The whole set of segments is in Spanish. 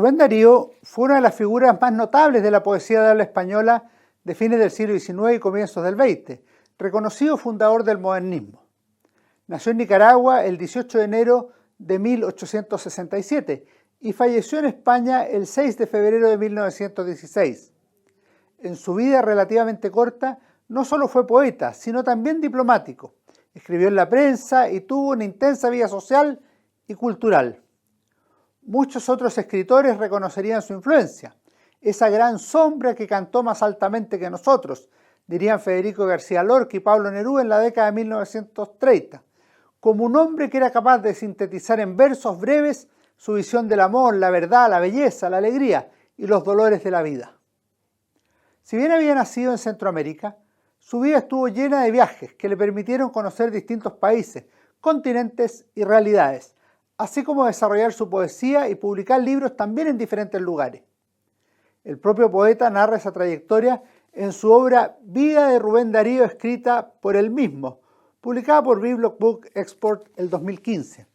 Rubén Darío fue una de las figuras más notables de la poesía de habla española de fines del siglo XIX y comienzos del XX, reconocido fundador del modernismo. Nació en Nicaragua el 18 de enero de 1867 y falleció en España el 6 de febrero de 1916. En su vida relativamente corta, no solo fue poeta, sino también diplomático. Escribió en la prensa y tuvo una intensa vida social y cultural. Muchos otros escritores reconocerían su influencia. Esa gran sombra que cantó más altamente que nosotros, dirían Federico García Lorca y Pablo Neruda en la década de 1930, como un hombre que era capaz de sintetizar en versos breves su visión del amor, la verdad, la belleza, la alegría y los dolores de la vida. Si bien había nacido en Centroamérica, su vida estuvo llena de viajes que le permitieron conocer distintos países, continentes y realidades, así como desarrollar su poesía y publicar libros también en diferentes lugares. El propio poeta narra esa trayectoria en su obra Vida de Rubén Darío, escrita por él mismo, publicada por Biblock Book Export el 2015.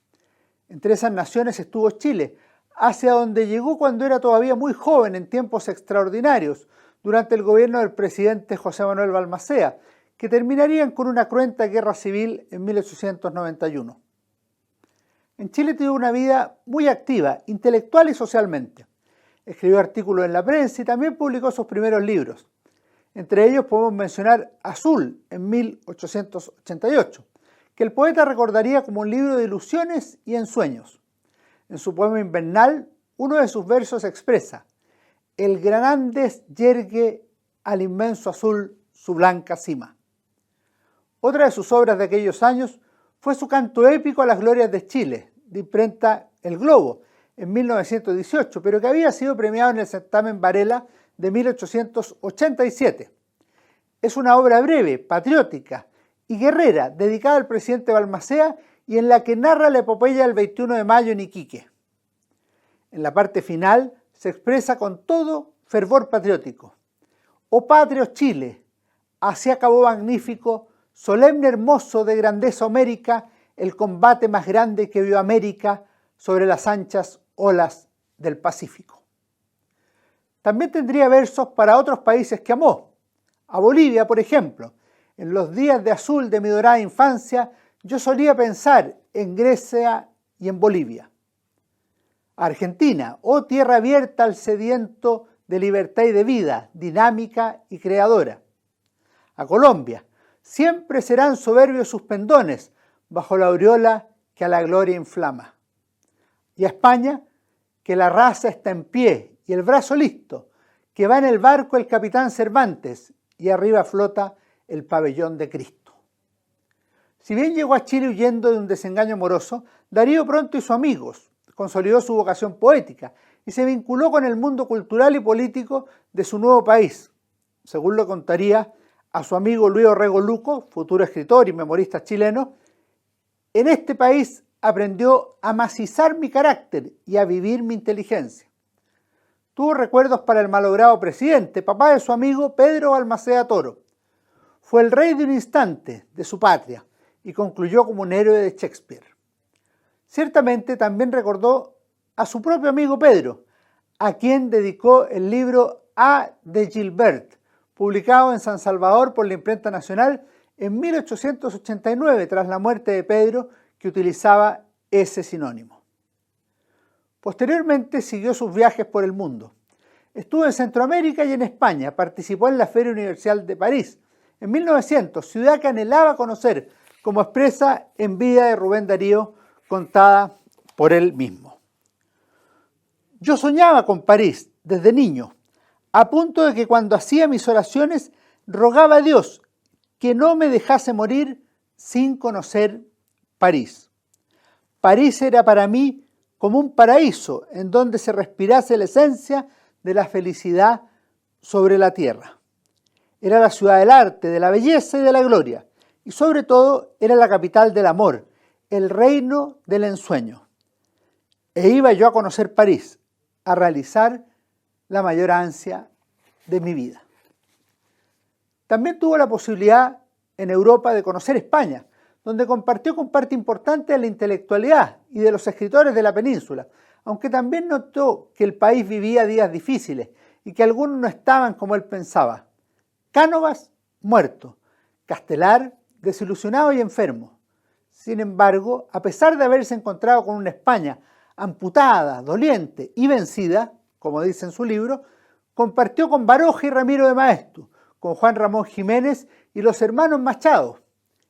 Entre esas naciones estuvo Chile, hacia donde llegó cuando era todavía muy joven en tiempos extraordinarios, durante el gobierno del presidente José Manuel Balmaceda, que terminarían con una cruenta guerra civil en 1891. En Chile tuvo una vida muy activa, intelectual y socialmente. Escribió artículos en la prensa y también publicó sus primeros libros. Entre ellos podemos mencionar Azul, en 1888, que el poeta recordaría como un libro de ilusiones y ensueños. En su poema Invernal, uno de sus versos expresa: el gran Andes yergue al inmenso azul su blanca cima. Otra de sus obras de aquellos años fue su canto épico a las glorias de Chile, de imprenta El Globo, en 1918, pero que había sido premiado en el certamen Varela de 1887. Es una obra breve, patriótica y guerrera, dedicada al presidente Balmaceda y en la que narra la epopeya del 21 de mayo en Iquique. En la parte final se expresa con todo fervor patriótico: oh patrio Chile, así acabó magnífico, solemne hermoso de grandeza homérica, el combate más grande que vio América sobre las anchas olas del Pacífico. También tendría versos para otros países que amó. A Bolivia, por ejemplo: en los días de azul de mi dorada infancia, yo solía pensar en Grecia y en Bolivia. A Argentina: oh tierra abierta al sediento de libertad y de vida, dinámica y creadora. A Colombia: siempre serán soberbios sus pendones, bajo la aureola que a la gloria inflama. Y a España: que la raza está en pie y el brazo listo, que va en el barco el capitán Cervantes y arriba flota el pabellón de Cristo. Si bien llegó a Chile huyendo de un desengaño amoroso, Darío pronto hizo amigos, consolidó su vocación poética y se vinculó con el mundo cultural y político de su nuevo país, según lo contaría a su amigo Luis Orrego Luco, futuro escritor y memorista chileno. En este país aprendió a macizar mi carácter y a vivir mi inteligencia. Tuvo recuerdos para el malogrado presidente, papá de su amigo Pedro Balmaceda Toro. Fue el rey de un instante de su patria y concluyó como un héroe de Shakespeare. Ciertamente también recordó a su propio amigo Pedro, a quien dedicó el libro A de Gilbert, publicado en San Salvador por la Imprenta Nacional en 1889, tras la muerte de Pedro, que utilizaba ese sinónimo. Posteriormente siguió sus viajes por el mundo. Estuvo en Centroamérica y en España, participó en la Feria Universal de París en 1900, ciudad que anhelaba conocer, como expresa en Vida de Rubén Darío, contada por él mismo. Yo soñaba con París desde niño, a punto de que cuando hacía mis oraciones rogaba a Dios que no me dejase morir sin conocer París. París era para mí como un paraíso en donde se respirase la esencia de la felicidad sobre la tierra. Era la ciudad del arte, de la belleza y de la gloria, y sobre todo era la capital del amor, el reino del ensueño. E iba yo a conocer París, a realizar la mayor ansia de mi vida. También tuvo la posibilidad en Europa de conocer España, donde compartió con parte importante de la intelectualidad y de los escritores de la península, aunque también notó que el país vivía días difíciles y que algunos no estaban como él pensaba. Cánovas, muerto. Castelar, desilusionado y enfermo. Sin embargo, a pesar de haberse encontrado con una España amputada, doliente y vencida, como dice en su libro, compartió con Baroja y Ramiro de Maeztu, con Juan Ramón Jiménez y los hermanos Machado.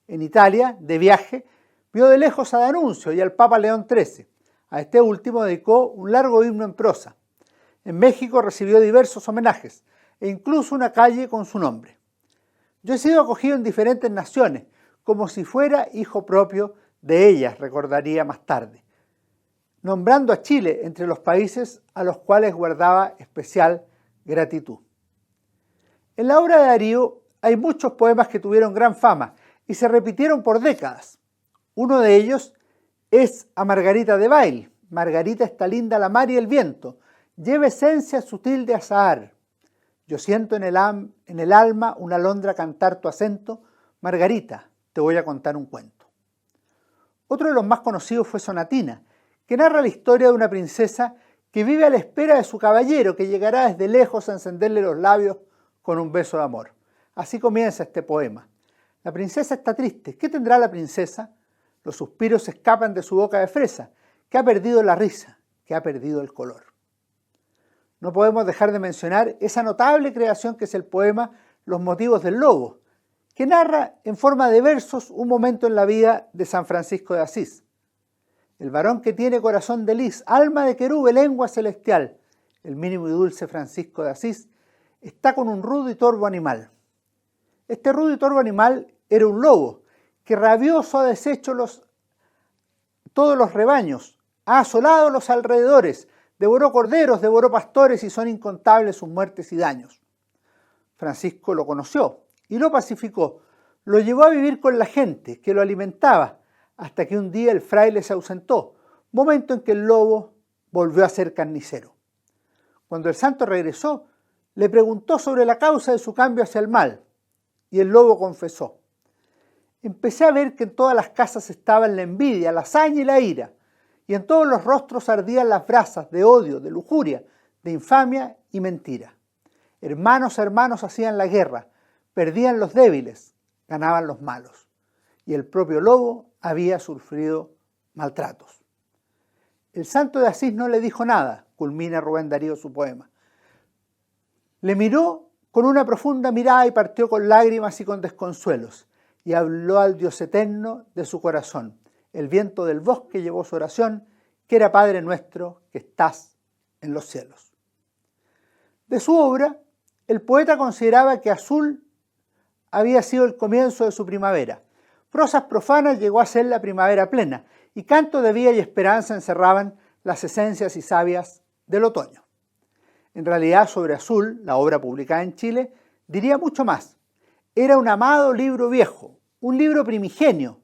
En Italia, de viaje, vio de lejos a D'Annunzio y al Papa León XIII. A este último dedicó un largo himno en prosa. En México recibió diversos homenajes e incluso una calle con su nombre. Yo he sido acogido en diferentes naciones, como si fuera hijo propio de ellas, recordaría más tarde, nombrando a Chile entre los países a los cuales guardaba especial gratitud. En la obra de Darío hay muchos poemas que tuvieron gran fama y se repitieron por décadas. Uno de ellos es a Margarita de Bail. Margarita está linda la mar y el viento, lleva esencia sutil de azahar. Yo siento en el alma una alondra cantar tu acento. Margarita, te voy a contar un cuento. Otro de los más conocidos fue Sonatina, que narra la historia de una princesa que vive a la espera de su caballero, que llegará desde lejos a encenderle los labios con un beso de amor. Así comienza este poema. La princesa está triste. ¿Qué tendrá la princesa? Los suspiros escapan de su boca de fresa, que ha perdido la risa, que ha perdido el color. No podemos dejar de mencionar esa notable creación que es el poema Los motivos del lobo, que narra en forma de versos un momento en la vida de San Francisco de Asís. El varón que tiene corazón de lis, alma de querube, lengua celestial, el mínimo y dulce Francisco de Asís, está con un rudo y torvo animal. Este rudo y torvo animal era un lobo, que rabioso ha deshecho todos los rebaños, ha asolado los alrededores, devoró corderos, devoró pastores y son incontables sus muertes y daños. Francisco lo conoció y lo pacificó, lo llevó a vivir con la gente que lo alimentaba, hasta que un día el fraile se ausentó, momento en que el lobo volvió a ser carnicero. Cuando el santo regresó, le preguntó sobre la causa de su cambio hacia el mal, y el lobo confesó: empecé a ver que en todas las casas estaban la envidia, la hazaña y la ira, y en todos los rostros ardían las brasas de odio, de lujuria, de infamia y mentira. Hermanos a hermanos hacían la guerra, perdían los débiles, ganaban los malos, y el propio lobo había sufrido maltratos. El santo de Asís no le dijo nada, culmina Rubén Darío su poema. Le miró con una profunda mirada y partió con lágrimas y con desconsuelos, y habló al Dios eterno de su corazón. El viento del bosque llevó su oración, que era Padre nuestro que estás en los cielos. De su obra, el poeta consideraba que Azul había sido el comienzo de su primavera. Prosas profanas llegó a ser la primavera plena, y canto de vida y esperanza encerraban las esencias y sabias del otoño. En realidad, sobre Azul, la obra publicada en Chile, diría mucho más. Era un amado libro viejo, un libro primigenio,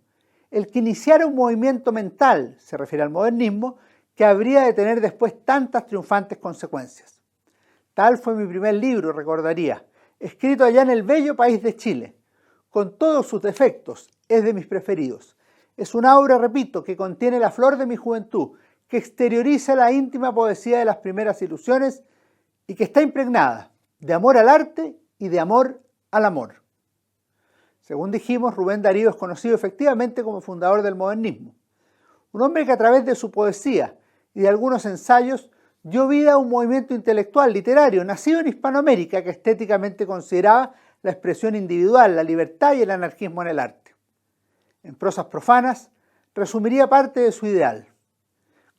el que iniciara un movimiento mental, se refiere al modernismo, que habría de tener después tantas triunfantes consecuencias. Tal fue mi primer libro, recordaría, escrito allá en el bello país de Chile. Con todos sus defectos, es de mis preferidos. Es una obra, repito, que contiene la flor de mi juventud, que exterioriza la íntima poesía de las primeras ilusiones y que está impregnada de amor al arte y de amor al amor. Según dijimos, Rubén Darío es conocido efectivamente como fundador del modernismo. Un hombre que a través de su poesía y de algunos ensayos dio vida a un movimiento intelectual, literario, nacido en Hispanoamérica, que estéticamente consideraba la expresión individual, la libertad y el anarquismo en el arte. En prosas profanas, resumiría parte de su ideal.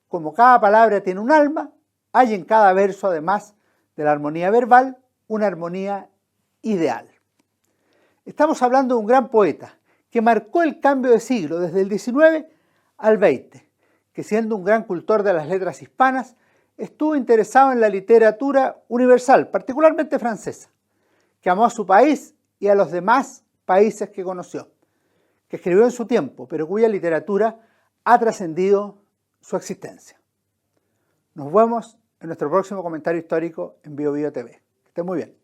Como cada palabra tiene un alma, hay en cada verso, además de la armonía verbal, una armonía ideal. Estamos hablando de un gran poeta que marcó el cambio de siglo desde el XIX al XX, que siendo un gran cultor de las letras hispanas, estuvo interesado en la literatura universal, particularmente francesa, que amó a su país y a los demás países que conoció, que escribió en su tiempo, pero cuya literatura ha trascendido su existencia. Nos vemos en nuestro próximo comentario histórico en BioBio TV. Que estén muy bien.